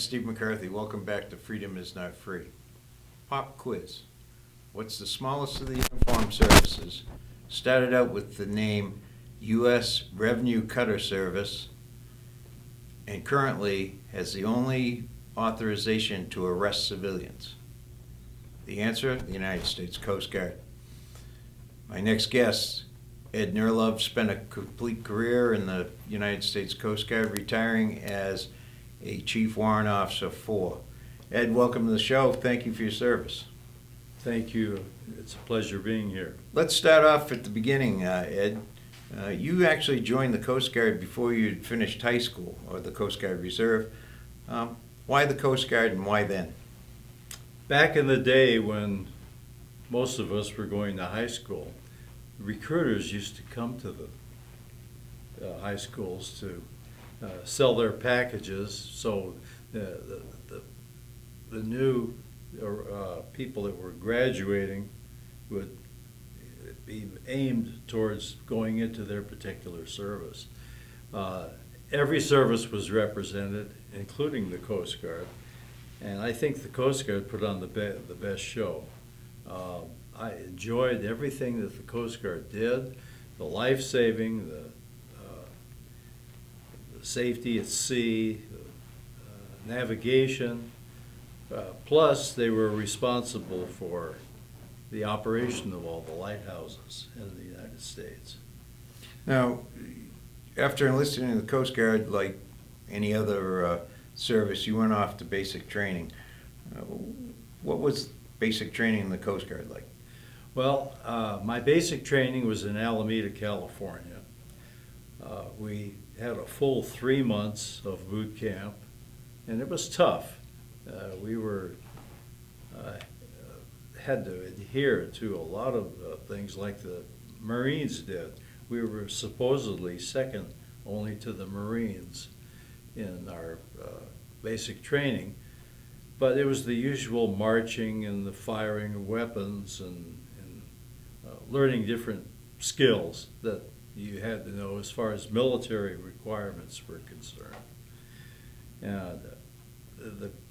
Steve McCarthy. Welcome back to Freedom is Not Free. Pop quiz. What's the smallest of the uniformed services? Started out with the name U.S. Revenue Cutter Service and currently has the only authorization to arrest civilians. The answer, the United States Coast Guard. My next guest, Ed Nerlove, spent a complete career in the United States Coast Guard, retiring as a Chief Warrant Officer 4. Ed, welcome to the show. Thank you for your service. Thank you. It's a pleasure being here. Let's start off at the beginning, Ed. You actually joined the Coast Guard before you'd finished high school, or the Coast Guard Reserve. Why the Coast Guard and why then? Back in the day when most of us were going to high school, recruiters used to come to the high schools to sell their packages, so the new people that were graduating would be aimed towards going into their particular service. Every service was represented, including the Coast Guard, and I think the Coast Guard put on the best show. I enjoyed everything that the Coast Guard did, the life-saving, the safety at sea, navigation, plus they were responsible for the operation of all the lighthouses in the United States. Now, after enlisting in the Coast Guard, like any other service, you went off to basic training. What was basic training in the Coast Guard like? Well, my basic training was in Alameda, California. We had a full 3 months of boot camp, and it was tough. We had to adhere to a lot of things like the Marines did. We were supposedly second only to the Marines in our basic training, but it was the usual marching and the firing of weapons and learning different skills that you had to know as far as military requirements were concerned. And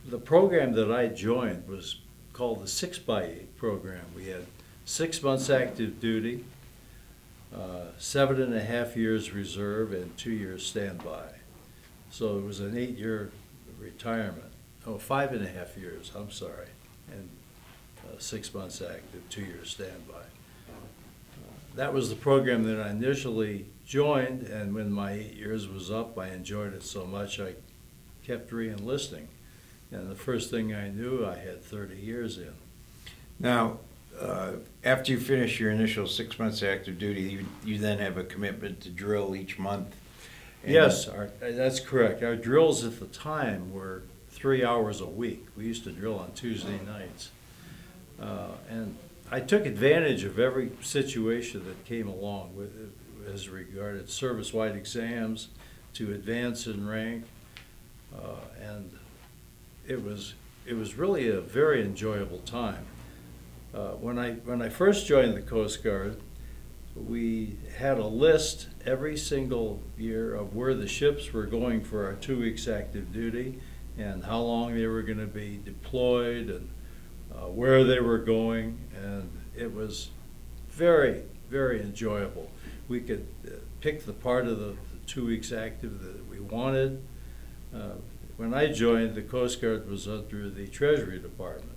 the program that I joined was called the 6x8 program. We had 6 months active duty, 7.5 years reserve, and 2 years standby. So it was an 8-year retirement. Oh, 5.5 years, I'm sorry, and 6 months active, 2 years standby. That was the program that I initially joined, and when my 8 years was up, I enjoyed it so much I kept re-enlisting. And the first thing I knew, I had 30 years in. Now, after you finish your initial 6 months active duty, you then have a commitment to drill each month. Yes, that's correct. Our drills at the time were 3 hours a week. We used to drill on Tuesday nights. And I took advantage of every situation that came along with it, as regarded service-wide exams to advance in rank, and it was really a very enjoyable time. When I first joined the Coast Guard, we had a list every single year of where the ships were going for our 2 weeks active duty and how long they were going to be deployed and where they were going, and it was very, very enjoyable. We could pick the part of the 2 weeks active that we wanted. When I joined, the Coast Guard was under the Treasury Department,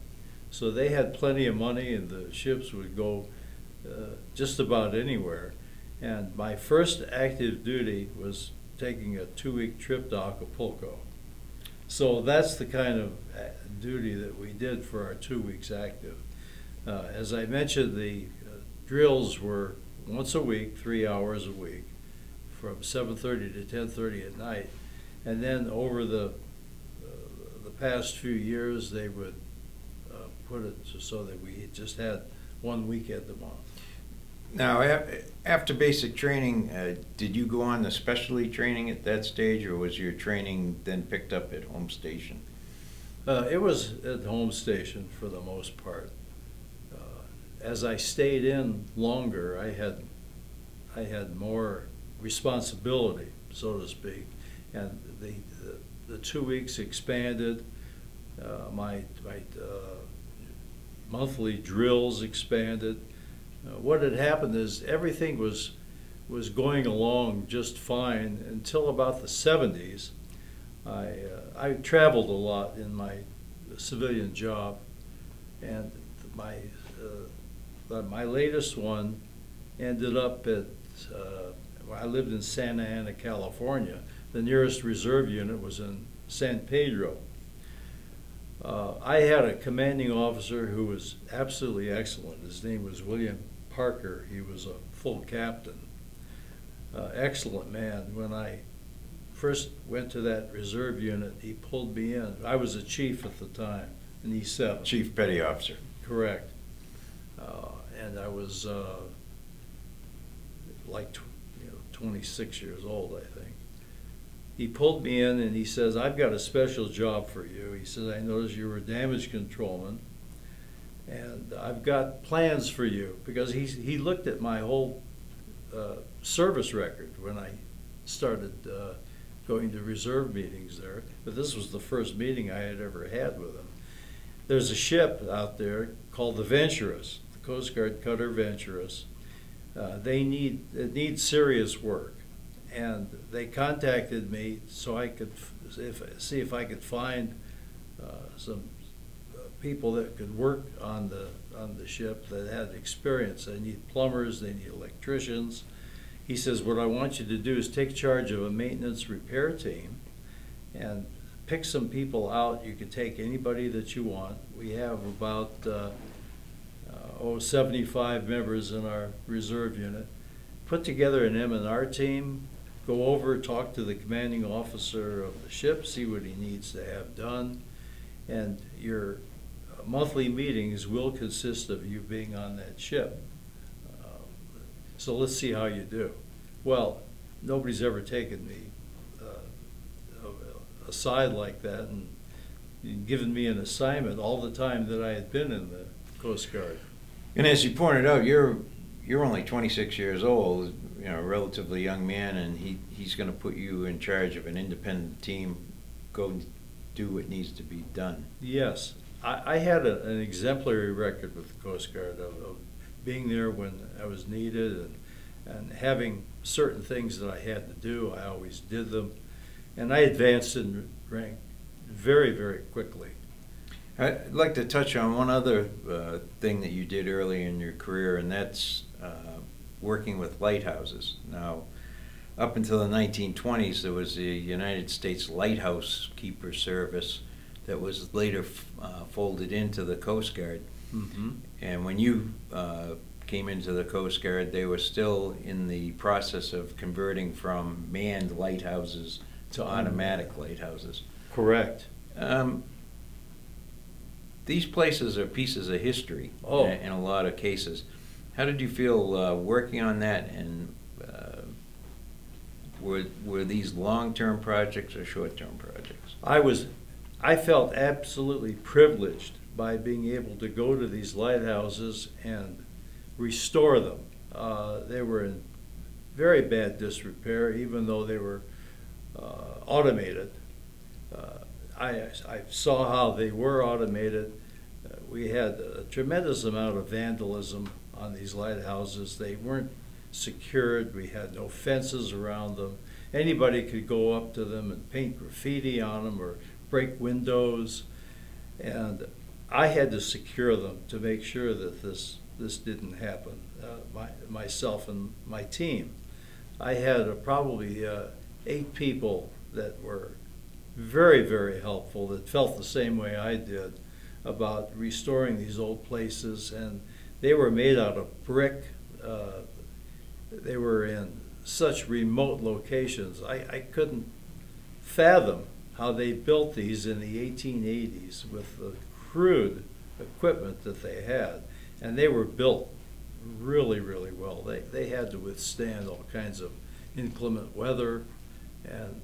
so they had plenty of money and the ships would go just about anywhere. And my first active duty was taking a 2-week trip to Acapulco. So that's the kind of duty that we did for our 2 weeks active. As I mentioned, the drills were once a week, 3 hours a week, from 7:30 to 10:30 at night. And then over the past few years, they would put it so that we just had 1 weekend a month. Now, after basic training, did you go on to specialty training at that stage, or was your training then picked up at home station? It was at home station for the most part. As I stayed in longer, I had more responsibility, so to speak, and the the 2 weeks expanded. My monthly drills expanded. What had happened is everything was going along just fine until about the 70s. I traveled a lot in my civilian job, and my latest one ended up at, I lived in Santa Ana, California. The nearest reserve unit was in San Pedro. I had a commanding officer who was absolutely excellent. His name was William Parker. He was a full captain. Excellent man. When I first went to that reserve unit, he pulled me in. I was a chief at the time, in E7. Chief Petty Officer. Correct. And I was like 26 years old, I think. He pulled me in and he says, "I've got a special job for you." He says, "I noticed you were a damage controlman, and I've got plans for you." Because he looked at my whole service record when I started going to reserve meetings there. But this was the first meeting I had ever had with him. There's a ship out there called the Venturous, the Coast Guard cutter Venturous. It needs serious work. And they contacted me so I could see if I could find some people that could work on the ship that had experience. They need plumbers, they need electricians. He says, "What I want you to do is take charge of a maintenance repair team and pick some people out. You can take anybody that you want. We have about 75 members in our reserve unit. Put together an M&R team, go over, talk to the commanding officer of the ship, see what he needs to have done, and your monthly meetings will consist of you being on that ship. So let's see how you do." Well, nobody's ever taken me aside like that and given me an assignment all the time that I had been in the Coast Guard. And as you pointed out, you're only 26 years old, a relatively young man, and he's going to put you in charge of an independent team, go do what needs to be done. Yes. I had an exemplary record with the Coast Guard of being there when I was needed and having certain things that I had to do. I always did them. And I advanced in rank very, very quickly. I'd like to touch on one other thing that you did early in your career, and that's working with lighthouses. Now, up until the 1920s, there was the United States Lighthouse Keeper Service that was later folded into the Coast Guard. Mm-hmm. And when you came into the Coast Guard, they were still in the process of converting from manned lighthouses to automatic lighthouses. Correct. These places are pieces of history in a lot of cases. How did you feel working on that, and were these long-term projects or short-term projects? I felt absolutely privileged by being able to go to these lighthouses and restore them. They were in very bad disrepair, even though they were automated. I saw how they were automated. We had a tremendous amount of vandalism on these lighthouses. They weren't secured. We had no fences around them. Anybody could go up to them and paint graffiti on them or break windows. And I had to secure them to make sure that this didn't happen, myself and my team. I had probably 8 people that were very, very helpful, that felt the same way I did about restoring these old places. And they were made out of brick. They were in such remote locations. I couldn't fathom how they built these in the 1880s with the crude equipment that they had. And they were built really, really well. They had to withstand all kinds of inclement weather, and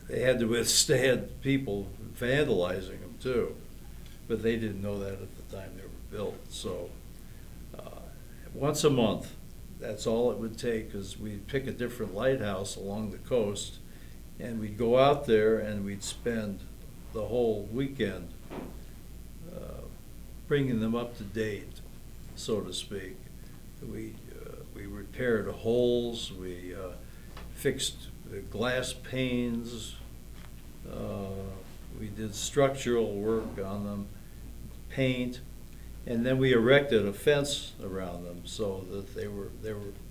they had to withstand people vandalizing them too. But they didn't know that at the time they were built. So once a month, that's all it would take, because we'd pick a different lighthouse along the coast, And we'd go out there and we'd spend the whole weekend bringing them up to date, so to speak. We repaired holes, we fixed the glass panes, we did structural work on them, paint, and then we erected a fence around them so that they were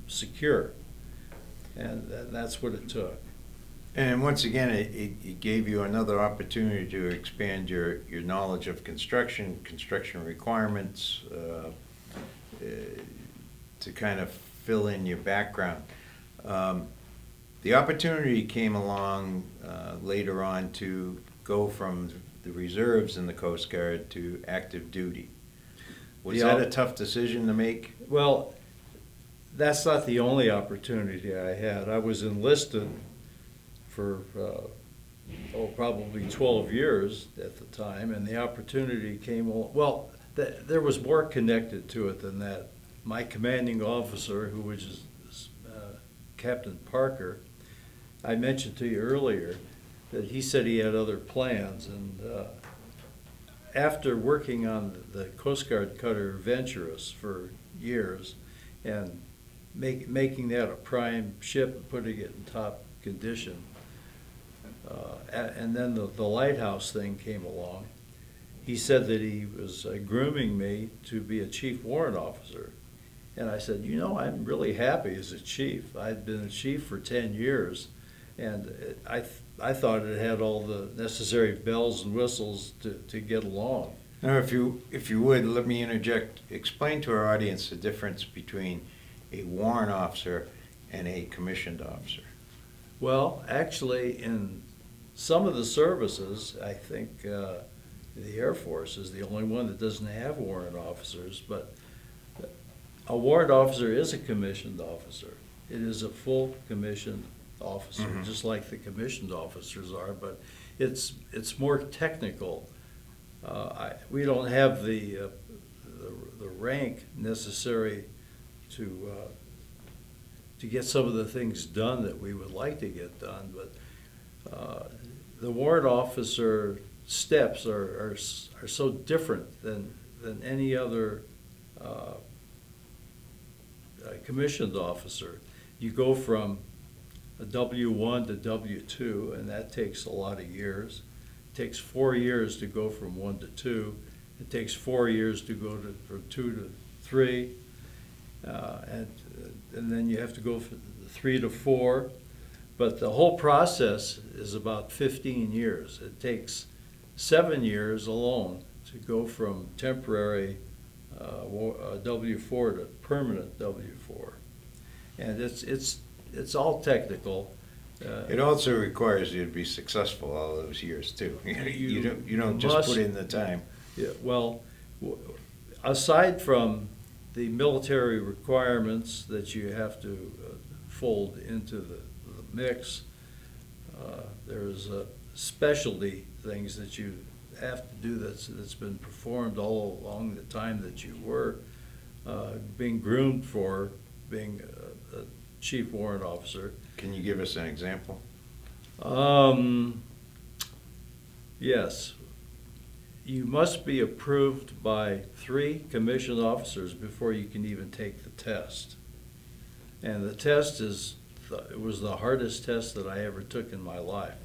secure. And that's what it took. And once again, it gave you another opportunity to expand your knowledge of construction requirements, to kind of fill in your background. The opportunity came along later on to go from the reserves in the Coast Guard to active duty. Was that a tough decision to make? Well, that's not the only opportunity I had. I was enlisted for probably 12 years at the time, and the opportunity came along. Well, there was more connected to it than that. My commanding officer, who was Captain Parker, I mentioned to you earlier that he said he had other plans, and after working on the Coast Guard cutter Venturous for years and making that a prime ship and putting it in top condition, and then the lighthouse thing came along, he said that he was grooming me to be a chief warrant officer. And I said, you know, I'm really happy as a chief. I'd been a chief for 10 years, and I thought it had all the necessary bells and whistles to get along. Now, if you would, let me interject. Explain to our audience the difference between a warrant officer and a commissioned officer. Well, actually, in some of the services, I think the Air Force is the only one that doesn't have warrant officers, but a warrant officer is a commissioned officer. It is a full commissioned officer, just like the commissioned officers are, but it's more technical. We don't have the rank necessary to get some of the things done that we would like to get done, but the warrant officer steps are so different than any other commissioned officer. You go from a W-1 to W-2, and that takes a lot of years. It takes 4 years to go from 1 to 2. It takes 4 years to go from 2 to 3, and then you have to go from 3 to 4. But the whole process is about 15 years. It takes 7 years alone to go from temporary W-4 to permanent W-4, and it's all technical. It also requires you to be successful all those years too. You don't just put in the time. Yeah, well, aside from the military requirements that you have to fold into the mix, there's specialty things that you have to do that's been performed all along the time that you were being groomed for being a chief warrant officer. Can you give us an example? Yes. You must be approved by 3 commissioned officers before you can even take the test. And the test it was the hardest test that I ever took in my life.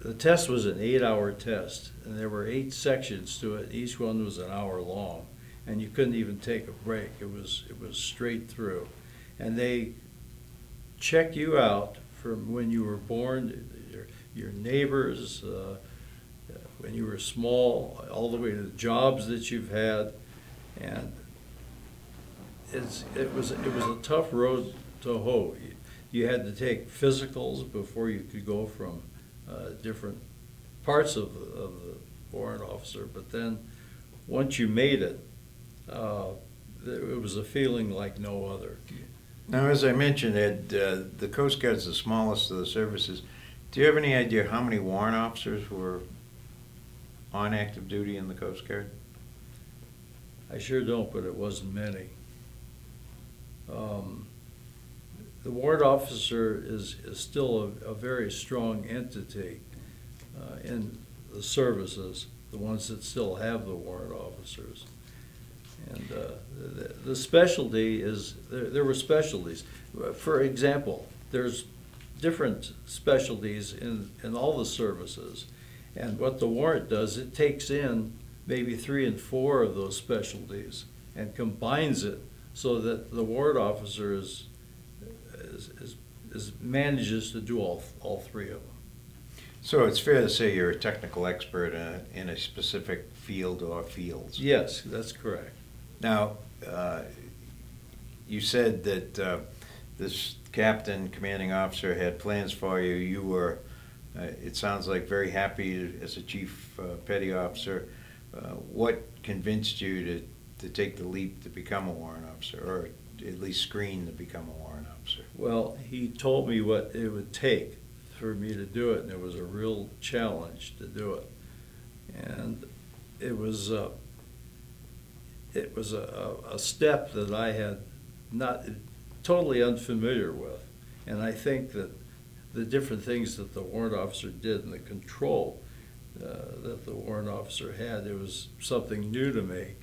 The test was an 8-hour test, and there were 8 sections to it. Each one was an hour long, and you couldn't even take a break. It was straight through, and they check you out from when you were born, your neighbors, when you were small, all the way to the jobs that you've had, and it was a tough road to hoe. You had to take physicals before you could go from different parts of the warrant officer, but then once you made it, it was a feeling like no other. Now, as I mentioned, Ed, the Coast Guard's the smallest of the services. Do you have any idea how many warrant officers were on active duty in the Coast Guard? I sure don't, but it wasn't many. the warrant officer is still a very strong entity in the services, the ones that still have the warrant officers. And the specialty is, there were specialties. For example, there's different specialties in all the services. And what the warrant does, it takes in maybe 3 and 4 of those specialties and combines it so that the warrant officer manages to do all 3 of them. So it's fair to say you're a technical expert in a specific field or fields. Yes, that's correct. Now, you said that this captain, commanding officer, had plans for you. You were, it sounds like, very happy as a chief petty officer. What convinced you to take the leap to become a warrant officer, or at least screen to become a warrant officer? Well, he told me what it would take for me to do it, and it was a real challenge to do it. And it was a step that I had not totally unfamiliar with. And I think that the different things that the warrant officer did and the control that the warrant officer had, it was something new to me.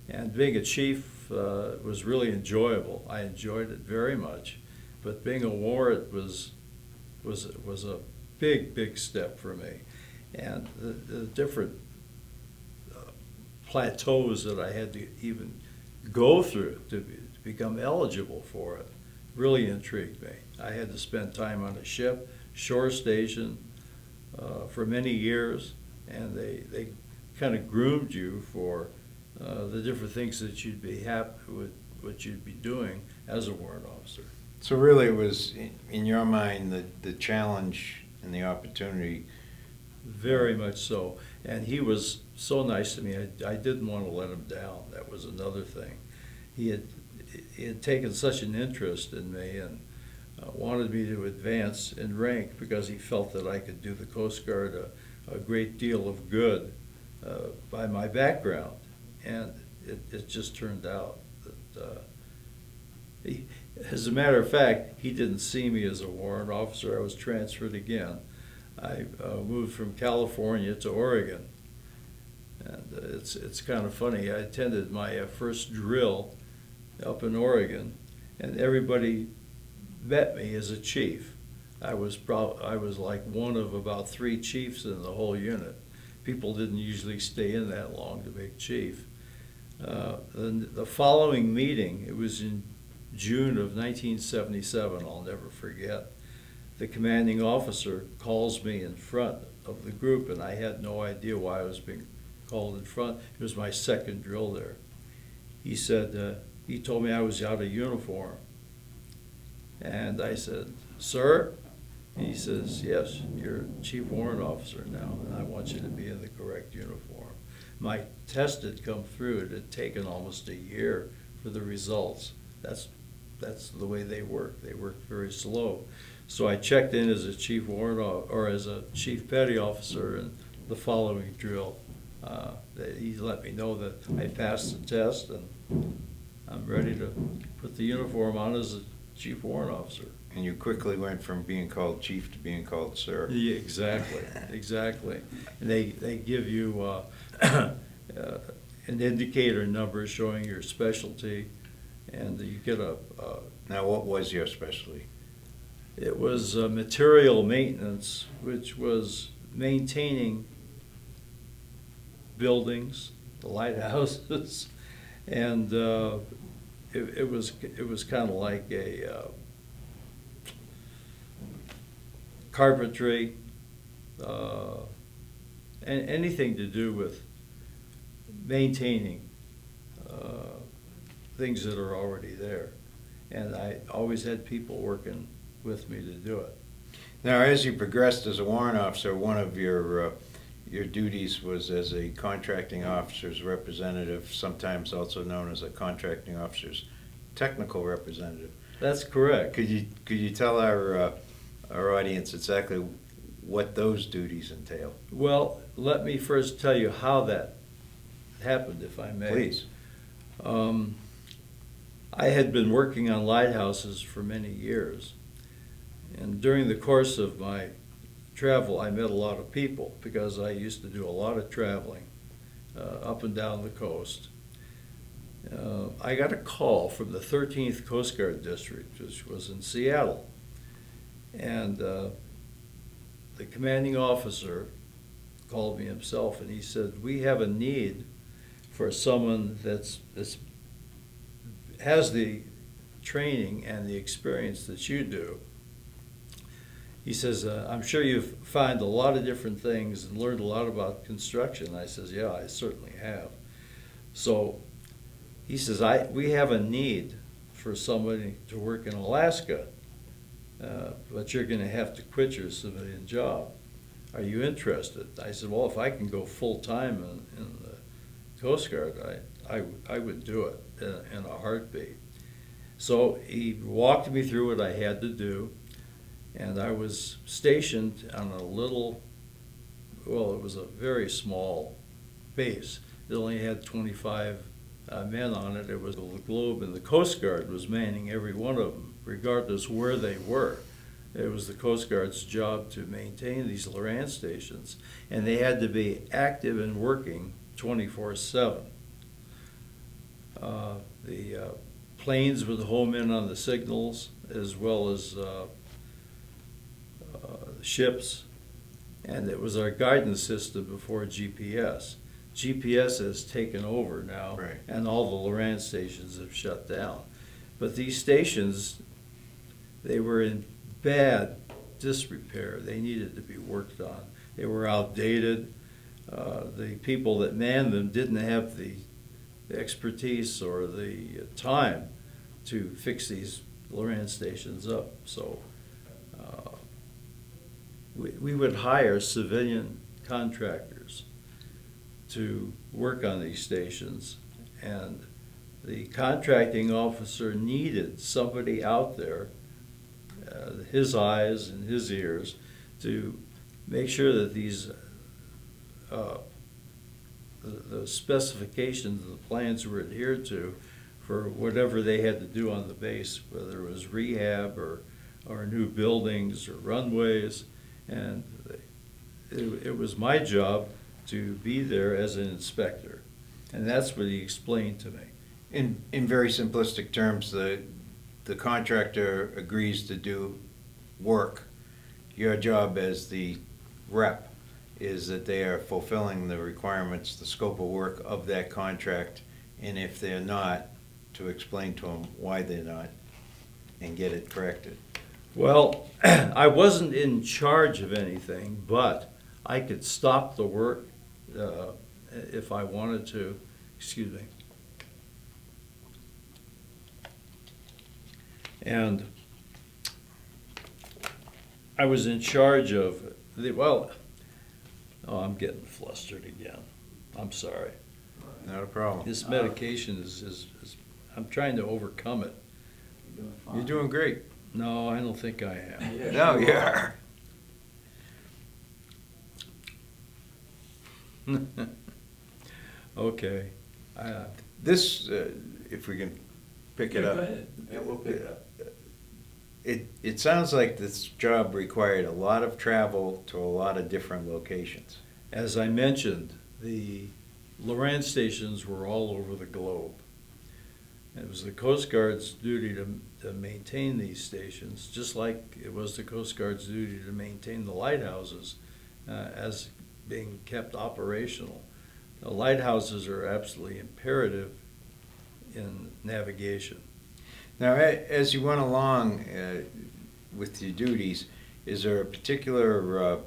And being a chief was really enjoyable. I enjoyed it very much. But being a warrant was a big step for me. And the different plateaus that I had to even go through to become eligible for it really intrigued me. I had to spend time on a ship, shore station, for many years, and they kind of groomed you for the different things that you'd be happy with, what you'd be doing as a warrant officer. So really it was, in your mind, the challenge and the opportunity. Very much so. And he was so nice to me. I didn't want to let him down. That was another thing. He had taken such an interest in me and wanted me to advance in rank because he felt that I could do the Coast Guard a great deal of good by my background. And it just turned out that as a matter of fact, he didn't see me as a warrant officer. I was transferred again. I moved from California to Oregon. And it's kind of funny. I attended my first drill up in Oregon, and everybody met me as a chief. I was like one of about 3 chiefs in the whole unit. People didn't usually stay in that long to make chief. The following meeting, it was in June of 1977, I'll never forget. The commanding officer calls me in front of the group, and I had no idea why I was being called in front. It was my second drill there. He said, he told me I was out of uniform. And I said, "Sir?" He says, "Yes, you're chief warrant officer now, and I want you to be in the correct uniform." My test had come through. It had taken almost a year for the results. That's the way they work. They work very slow. So I checked in as a chief warrant or as a chief petty officer, and the following drill, he let me know that I passed the test and I'm ready to put the uniform on as a chief warrant officer. And you quickly went from being called chief to being called sir. Yeah, exactly, exactly. And they give you an indicator number showing your specialty, and you get a Now, what was your specialty? it was material maintenance, which was maintaining buildings, the lighthouses, and it was kind of like a carpentry, and anything to do with maintaining things that are already there. And I always had people working with me to do it. Now, as you progressed as a warrant officer, one of your duties was as a contracting officer's representative, sometimes also known as a contracting officer's technical representative. That's correct. Could you tell our audience exactly what those duties entail? Well, let me first tell you how that happened, if I may. Please. I had been working on lighthouses for many years. And during the course of my travel, I met a lot of people because I used to do a lot of traveling up and down the coast. I got a call from the 13th Coast Guard District, which was in Seattle. And the commanding officer called me himself and he said, "We have a need for someone that's has the training and the experience that you do." He says, "I'm sure you've found a lot of different things and learned a lot about construction." I says, "Yeah, I certainly have." So he says, "We have a need for somebody to work in Alaska, but you're going to have to quit your civilian job. Are you interested?" I said, "Well, if I can go full-time in the Coast Guard, I would do it in a heartbeat." So he walked me through what I had to do, and I was stationed on a little, well, it was a very small base. It only had 25 men on it. It was the globe, and the Coast Guard was manning every one of them, regardless where they were. It was the Coast Guard's job to maintain these Lorance stations, and they had to be active and working 24/7. The planes would home in on the signals as well as ships, and it was our guidance system before GPS. GPS has taken over now, Right. and all the Lorance stations have shut down. But these stations, they were in bad disrepair. They needed to be worked on. They were outdated. The people that manned them didn't have the expertise or the time to fix these Lorance stations up. So we would hire civilian contractors to work on these stations, and the contracting officer needed somebody out there, his eyes and his ears, to make sure that these the specifications of the plans were adhered to for whatever they had to do on the base, whether it was rehab or new buildings or runways. And it was my job to be there as an inspector, and that's what he explained to me. In very simplistic terms, the contractor agrees to do work. Your job as the rep is that they are fulfilling the requirements, the scope of work of that contract, and if they're not, to explain to them why they're not and get it corrected. Well, I wasn't in charge of anything, but I could stop the work if I wanted to. Excuse me. And I was in charge of I'm getting flustered again. I'm sorry. Not a problem. This medication is I'm trying to overcome it. You're doing great. No, I don't think I am. No, you are. Okay. This, if we can pick it Yeah, up. go ahead. Yeah, we'll pick it up. It sounds like this job required a lot of travel to a lot of different locations. As I mentioned, the Lorance stations were all over the globe. It was the Coast Guard's duty to maintain these stations, just like it was the Coast Guard's duty to maintain the lighthouses as being kept operational. The lighthouses are absolutely imperative in navigation. Now, as you went along with your duties, is there a particular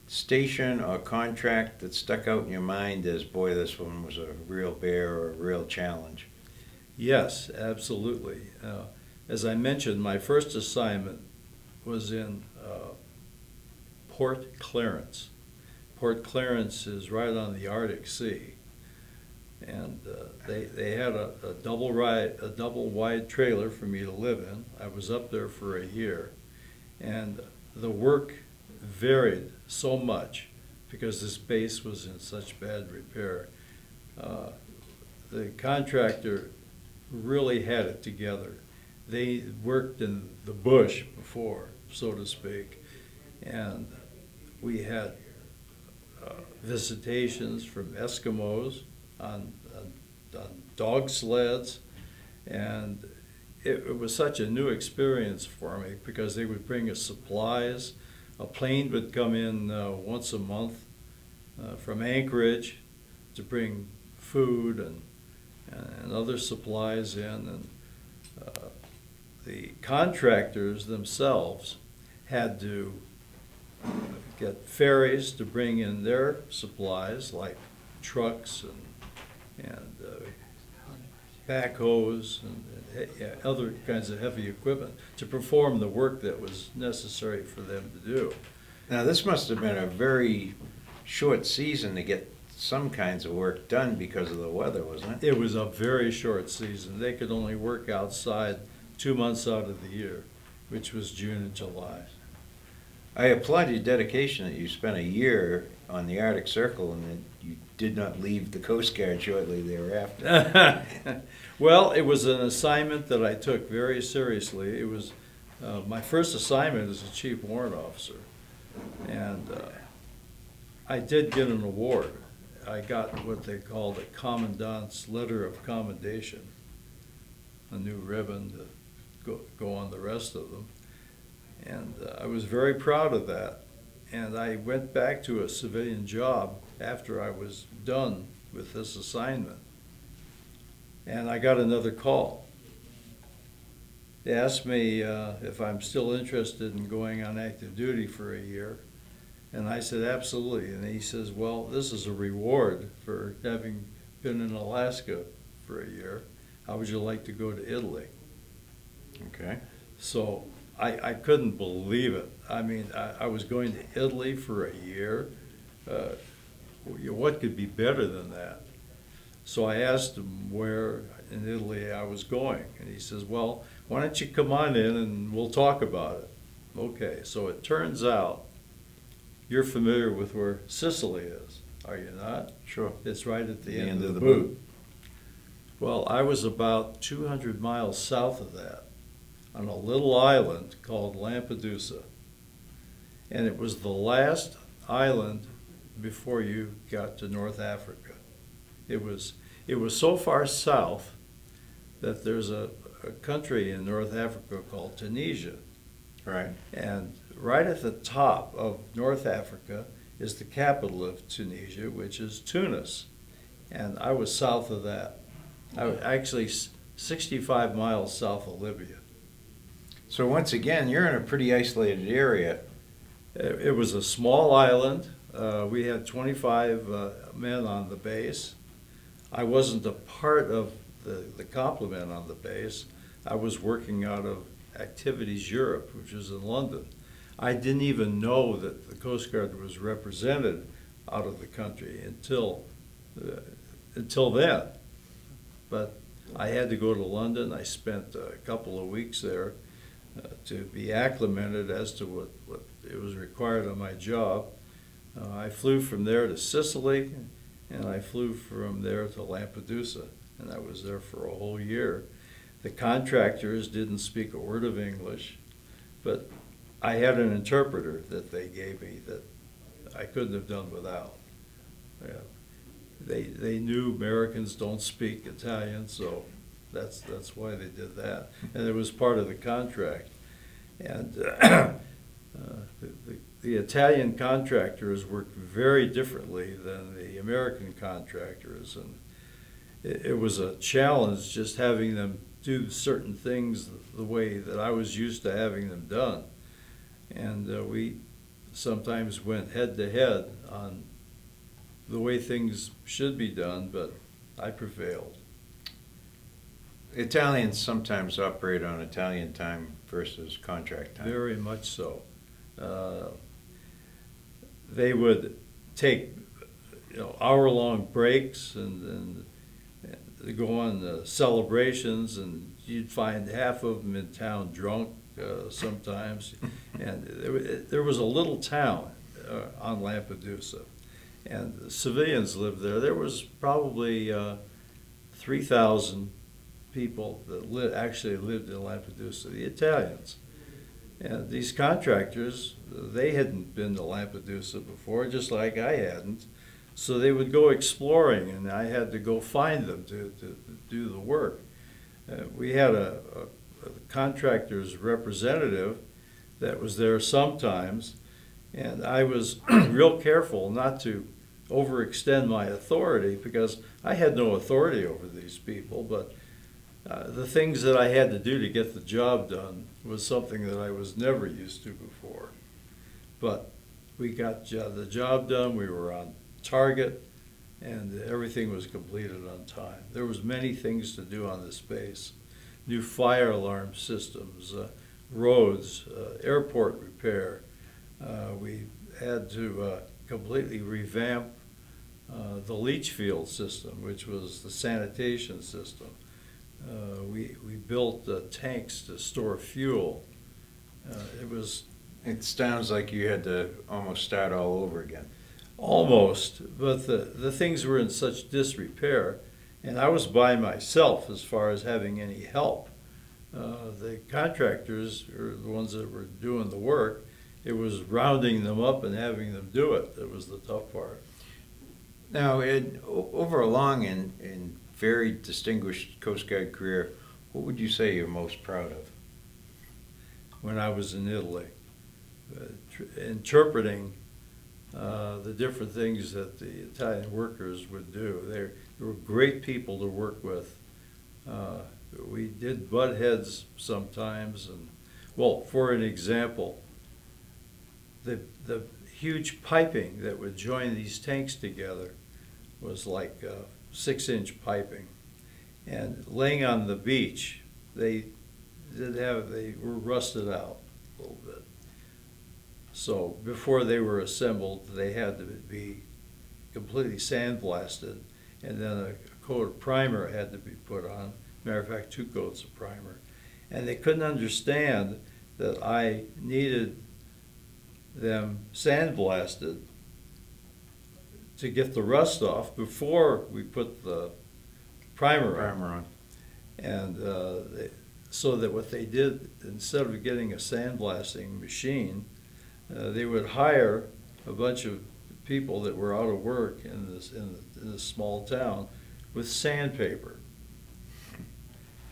station or contract that stuck out in your mind as, boy, this one was a real bear or a real challenge? Yes, absolutely. As I mentioned, my first assignment was in Port Clarence. Port Clarence is right on the Arctic Sea, and they had a double wide trailer for me to live in. I was up there for a year, and the work varied so much because this base was in such bad repair. The contractor really had it together. They worked in the bush before, so to speak, and we had visitations from Eskimos on dog sleds, and it was such a new experience for me because they would bring us supplies. A plane would come in once a month from Anchorage to bring food and other supplies in, and the contractors themselves had to get ferries to bring in their supplies, like trucks and backhoes and other kinds of heavy equipment to perform the work that was necessary for them to do. Now, this must have been a very short season to get some kinds of work done because of the weather, wasn't it? It was a very short season. They could only work outside 2 months out of the year, which was June and July. I applaud your dedication that you spent a year on the Arctic Circle and that you did not leave the Coast Guard shortly thereafter. Well, it was an assignment that I took very seriously. It was my first assignment as a chief warrant officer, and I did get an award. I got what they called a Commandant's Letter of Commendation, a new ribbon to go on the rest of them. And I was very proud of that. And I went back to a civilian job after I was done with this assignment. And I got another call. They asked me if I'm still interested in going on active duty for a year. And I said, absolutely. And he says, well, this is a reward for having been in Alaska for a year. How would you like to go to Italy? Okay. So I couldn't believe it. I mean, I was going to Italy for a year. What could be better than that? So I asked him where in Italy I was going. And he says, well, why don't you come on in and we'll talk about it. Okay, so it turns out you're familiar with where Sicily is, are you not? Sure. It's right at the end end of of the the boot. boot. Well, I was about 200 miles south of that on a little island called Lampedusa. And it was the last island before you got to North Africa. It was so far south that there's a country in North Africa called Tunisia. Right. And right at the top of North Africa is the capital of Tunisia, which is Tunis. And I was south of that. I was actually 65 miles south of Libya. So once again, you're in a pretty isolated area. It was a small island. We had 25 men on the base. I wasn't a part of the complement on the base. I was working out of Activities Europe, which was in London. I didn't even know that the Coast Guard was represented out of the country until then. But I had to go to London. I spent a couple of weeks there to be acclimated as to what it was required of my job. I flew from there to Sicily, and I flew from there to Lampedusa, and I was there for a whole year. The contractors didn't speak a word of English, but I had an interpreter that they gave me that I couldn't have done without. Yeah. They knew Americans don't speak Italian, so that's why they did that. And it was part of the contract. And the Italian contractors worked very differently than the American contractors. And it was a challenge just having them do certain things the way that I was used to having them done. And we sometimes went head to head on the way things should be done, but I prevailed. Italians sometimes operate on Italian time versus contract time. Very much so. They would take hour-long breaks and go on celebrations, and you'd find half of them in town drunk sometimes. And there was a little town on Lampedusa, and the civilians lived there. There was probably 3,000 people that actually lived in Lampedusa, the Italians. And these contractors, they hadn't been to Lampedusa before, just like I hadn't. So they would go exploring, and I had to go find them to do the work. We had a contractor's representative that was there sometimes, and I was real careful not to overextend my authority, because I had no authority over these people, but the things that I had to do to get the job done was something that I was never used to before. But we got the job done, we were on target, and everything was completed on time. There was many things to do on this base. New fire alarm systems, roads, airport repair. We had to completely revamp the leach field system, which was the sanitation system. We built tanks to store fuel. It sounds like you had to almost start all over again. Almost, but the things were in such disrepair, and I was by myself as far as having any help. The contractors, or the ones that were doing the work, it was rounding them up and having them do it that was the tough part. Now, over a long and very distinguished Coast Guard career, what would you say you're most proud of? When I was in Italy, interpreting the different things that the Italian workers would do. They were great people to work with. We did butt heads sometimes, and well, for an example, the huge piping that would join these tanks together was like 6-inch piping, and laying on the beach, they were rusted out a little bit. So before they were assembled, they had to be completely sandblasted, and then a coat of primer had to be put on. Matter of fact, 2 coats of primer. And they couldn't understand that I needed them sandblasted to get the rust off before we put the primer on. And so that what they did, instead of getting a sandblasting machine, they would hire a bunch of people that were out of work in this small town with sandpaper.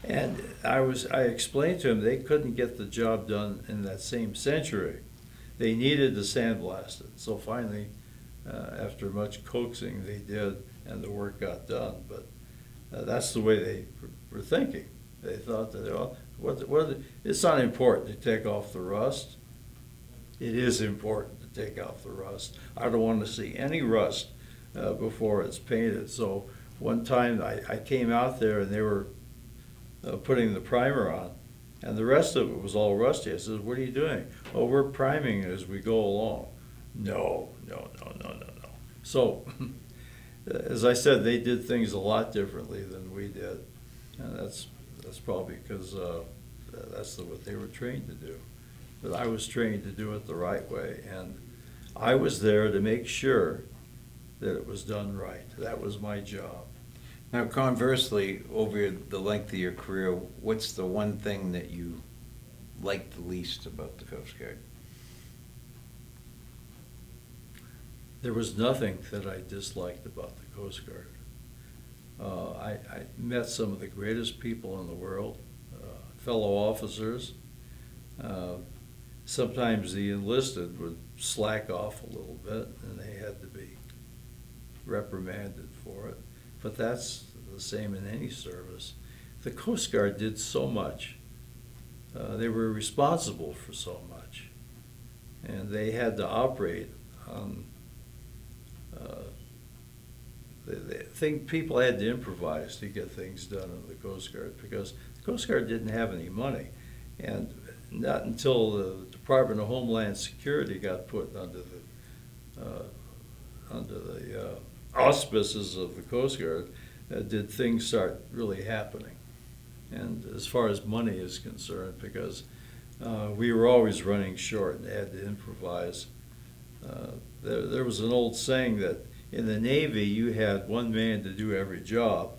And I explained to them they couldn't get the job done in that same century. They needed to sandblast it. So finally, after much coaxing, they did, and the work got done. But that's the way they were thinking. They thought that, it's not important to take off the rust. It is important to take off the rust. I don't want to see any rust before it's painted. So one time I came out there and they were putting the primer on, and the rest of it was all rusty. I said, "What are you doing?" "Oh, we're priming it as we go along." No. So, as I said, they did things a lot differently than we did, and that's probably because that's what they were trained to do. But I was trained to do it the right way, and I was there to make sure that it was done right. That was my job. Now, conversely, over the length of your career, what's the one thing that you liked the least about the Coast Guard? There was nothing that I disliked about the Coast Guard. I met some of the greatest people in the world, fellow officers. Sometimes the enlisted would slack off a little bit, and they had to be reprimanded for it. But that's the same in any service. The Coast Guard did so much. They were responsible for so much. And they had to operate on people had to improvise to get things done in the Coast Guard, because the Coast Guard didn't have any money. And not until the Department of Homeland Security got put under the auspices of the Coast Guard did things start really happening. And as far as money is concerned, because we were always running short and had to improvise. There was an old saying that in the Navy you had one man to do every job.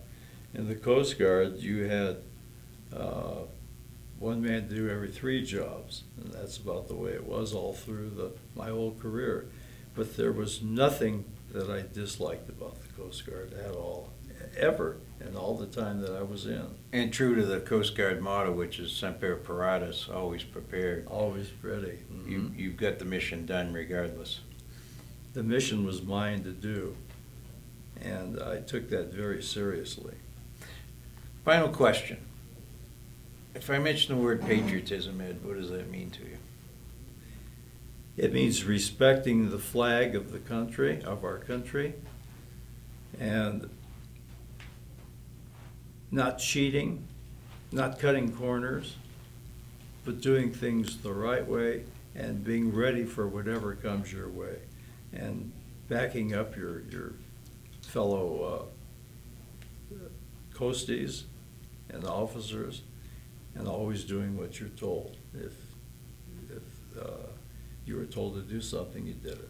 In the Coast Guard you had one man to do every 3 jobs, and that's about the way it was all through my whole career. But there was nothing that I disliked about the Coast Guard at all, ever, and all the time that I was in. And true to the Coast Guard motto, which is Semper Paratus, always prepared. Always ready. Mhm. You've got the mission done regardless. The mission was mine to do, and I took that very seriously. Final question. If I mention the word patriotism, Ed, what does that mean to you? It means respecting the flag of the country, of our country, and not cheating, not cutting corners, but doing things the right way and being ready for whatever comes your way, and backing up your fellow coasties and officers, and always doing what you're told. If you were told to do something, you did it.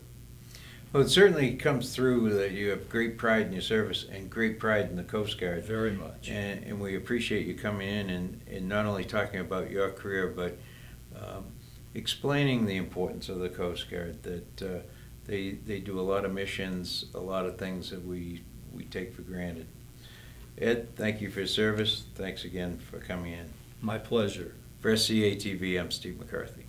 Well, it certainly comes through that you have great pride in your service and great pride in the Coast Guard. Very much. And we appreciate you coming in and not only talking about your career, but explaining the importance of the Coast Guard, that they do a lot of missions, a lot of things that we take for granted. Ed, thank you for your service. Thanks again for coming in. My pleasure. For SCATV, I'm Steve McCarthy.